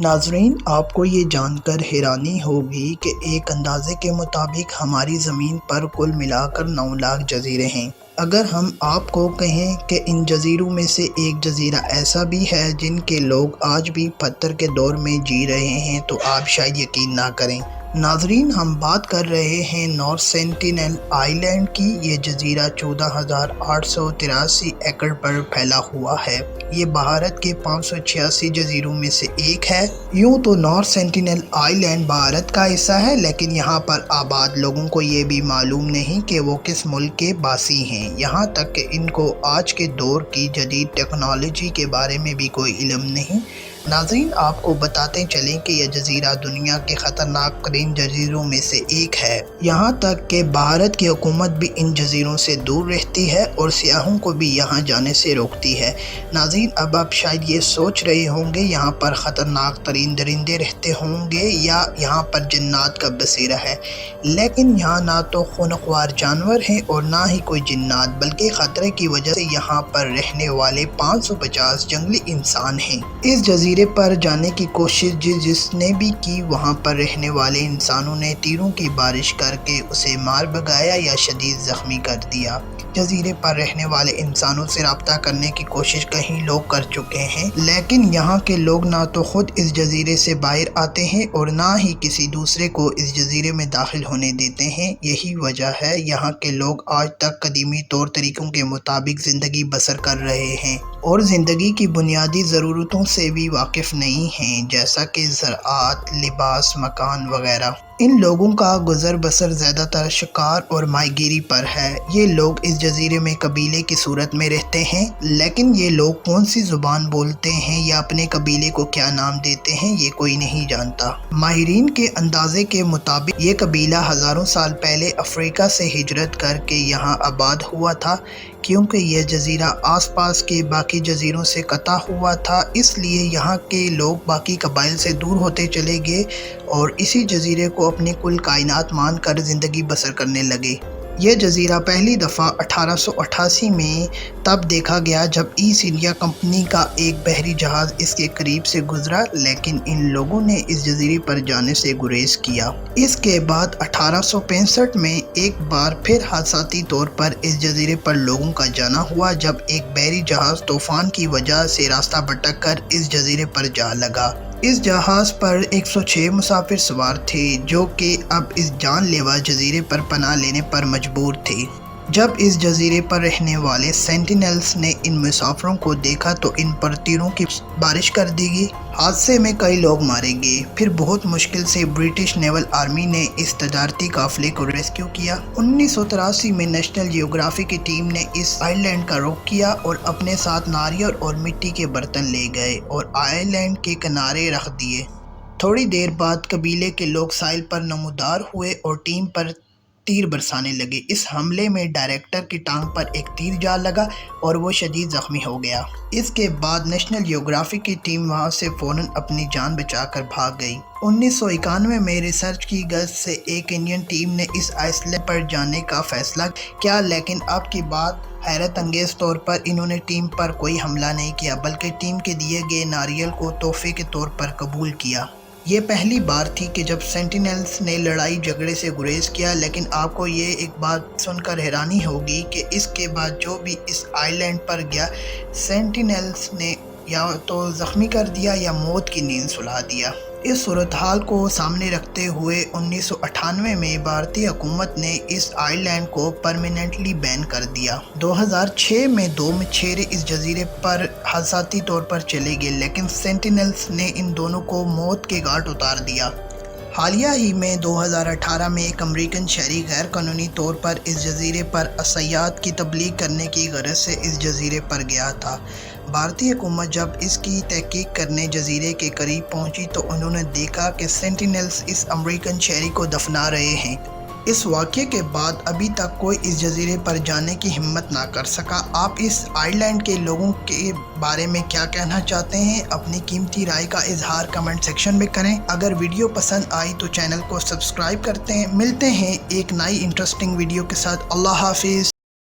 ناظرین، آپ کو یہ جان کر حیرانی ہوگی کہ ایک اندازے کے مطابق ہماری زمین پر کل ملا کر 9 لاکھ جزیرے ہیں۔ اگر ہم آپ کو کہیں کہ ان جزیروں میں سے ایک جزیرہ ایسا بھی ہے جن کے لوگ آج بھی پتھر کے دور میں جی رہے ہیں تو آپ شاید یقین نہ کریں۔ ناظرین، ہم بات کر رہے ہیں نارتھ سینٹینل آئی لینڈ کی۔ یہ جزیرہ 14,883 ایکڑ پر پھیلا ہوا ہے۔ یہ بھارت کے 586 جزیروں میں سے ایک ہے۔ یوں تو نارتھ سینٹینل آئی لینڈ بھارت کا حصہ ہے، لیکن یہاں پر آباد لوگوں کو یہ بھی معلوم نہیں کہ وہ کس ملک کے باسی ہیں، یہاں تک کہ ان کو آج کے دور کی جدید ٹیکنالوجی کے بارے میں بھی کوئی علم نہیں۔ ناظرین، آپ کو بتاتے چلیں کہ یہ جزیرہ دنیا کے خطرناک ترین جزیروں میں سے ایک ہے، یہاں تک کہ بھارت کی حکومت بھی ان جزیروں سے دور رہتی ہے اور سیاحوں کو بھی یہاں جانے سے روکتی ہے۔ ناظرین، اب آپ شاید یہ سوچ رہے ہوں گے یہاں پر خطرناک ترین درندے رہتے ہوں گے یا یہاں پر جنات کا بسیرا ہے، لیکن یہاں نہ تو خونخوار جانور ہیں اور نہ ہی کوئی جنات، بلکہ خطرے کی وجہ سے یہاں پر رہنے والے 550 جنگلی انسان ہیں۔ اس جزیرے پر جانے کی کوشش جس نے بھی کی، وہاں پر رہنے والے انسانوں نے تیروں کی بارش کر کے اسے مار بھگایا یا شدید زخمی کر دیا۔ جزیرے پر رہنے والے انسانوں سے رابطہ کرنے کی کوشش کئی لوگ کر چکے ہیں، لیکن یہاں کے لوگ نہ تو خود اس جزیرے سے باہر آتے ہیں اور نہ ہی کسی دوسرے کو اس جزیرے میں داخل ہونے دیتے ہیں۔ یہی وجہ ہے یہاں کے لوگ آج تک قدیمی طور طریقوں کے مطابق زندگی بسر کر رہے ہیں اور زندگی کی بنیادی ضرورتوں سے بھی واقف نہیں ہیں، جیسا کہ زراعت، لباس، مکان وغیرہ۔ ان لوگوں کا گزر بسر زیادہ تر شکار اور ماہی گیری پر ہے۔ یہ لوگ اس جزیرے میں قبیلے کی صورت میں رہتے ہیں، لیکن یہ لوگ کون سی زبان بولتے ہیں یا اپنے قبیلے کو کیا نام دیتے ہیں یہ کوئی نہیں جانتا۔ ماہرین کے اندازے کے مطابق یہ قبیلہ ہزاروں سال پہلے افریقہ سے ہجرت کر کے یہاں آباد ہوا تھا۔ کیونکہ یہ جزیرہ آس پاس کے باقی جزیروں سے قطع ہوا تھا، اس لیے یہاں کے لوگ باقی قبائل سے دور ہوتے چلے گئے اور اسی جزیرے کو اپنی کل کائنات مان کر زندگی بسر کرنے لگے۔ یہ جزیرہ پہلی دفعہ 1888 میں تب دیکھا گیا جب ایسٹ انڈیا کمپنی کا ایک بحری جہاز اس کے قریب سے گزرا، لیکن ان لوگوں نے اس جزیرے پر جانے سے گریز کیا۔ اس کے بعد 1865 میں ایک بار پھر حادثاتی طور پر اس جزیرے پر لوگوں کا جانا ہوا جب ایک بحری جہاز طوفان کی وجہ سے راستہ بھٹک کر اس جزیرے پر جا لگا۔ اس جہاز پر 106 مسافر سوار تھے جو کہ اب اس جان لیوا جزیرے پر پناہ لینے پر مجبور تھے۔ جب اس جزیرے پر رہنے والے سینٹینلز نے ان مسافروں کو دیکھا تو ان پر تیروں کی بارش کر دی گئی۔ حادثے میں کئی لوگ مارے گئے۔ پھر بہت مشکل سے برٹش نیول آرمی نے اس تجارتی قافلے کو ریسکیو کیا۔ 1983 میں نیشنل جیوگرافی کی ٹیم نے اس آئی لینڈ کا رخ کیا اور اپنے ساتھ ناریل اور مٹی کے برتن لے گئے اور آئی لینڈ کے کنارے رکھ دیے۔ تھوڑی دیر بعد قبیلے کے لوگ ساحل پر نمودار ہوئے اور ٹیم پر تیر برسانے لگے۔ اس حملے میں ڈائریکٹر کی ٹانگ پر ایک تیر جا لگا اور وہ شدید زخمی ہو گیا۔ اس کے بعد نیشنل جیوگرافی کی ٹیم وہاں سے فوراً اپنی جان بچا کر بھاگ گئی۔ 1991 میں ریسرچ کی غرض سے ایک انڈین ٹیم نے اس آئس لینڈ پر جانے کا فیصلہ کیا، لیکن اب کی بات حیرت انگیز طور پر انہوں نے ٹیم پر کوئی حملہ نہیں کیا بلکہ ٹیم کے دیے گئے ناریل کو تحفے کے طور پر قبول کیا۔ یہ پہلی بار تھی کہ جب سینٹینلز نے لڑائی جھگڑے سے گریز کیا، لیکن آپ کو یہ ایک بات سن کر حیرانی ہوگی کہ اس کے بعد جو بھی اس آئی لینڈ پر گیا، سینٹینلز نے یا تو زخمی کر دیا یا موت کی نیند سلا دیا۔ اس صورتحال کو سامنے رکھتے ہوئے 1998 میں بھارتی حکومت نے اس آئی لینڈ کو پرماننٹلی بین کر دیا۔ 2006 میں 2 مچھیرے اس جزیرے پر حادثاتی طور پر چلے گئے، لیکن سینٹینلز نے ان دونوں کو موت کے گھاٹ اتار دیا۔ حالیہ ہی میں 2018 میں ایک امریکن شہری غیر قانونی طور پر اس جزیرے پر عیسائیت کی تبلیغ کرنے کی غرض سے اس جزیرے پر گیا تھا۔ بھارتی حکومت جب اس کی تحقیق کرنے جزیرے کے قریب پہنچی تو انہوں نے دیکھا کہ سینٹینلز اس امریکن شہری کو دفنا رہے ہیں۔ اس واقعے کے بعد ابھی تک کوئی اس جزیرے پر جانے کی ہمت نہ کر سکا۔ آپ اس آئی لینڈ کے لوگوں کے بارے میں کیا کہنا چاہتے ہیں؟ اپنی قیمتی رائے کا اظہار کمنٹ سیکشن میں کریں۔ اگر ویڈیو پسند آئی تو چینل کو سبسکرائب کرتے ہیں۔ ملتے ہیں ایک نئی انٹرسٹنگ ویڈیو کے ساتھ۔ اللہ حافظ۔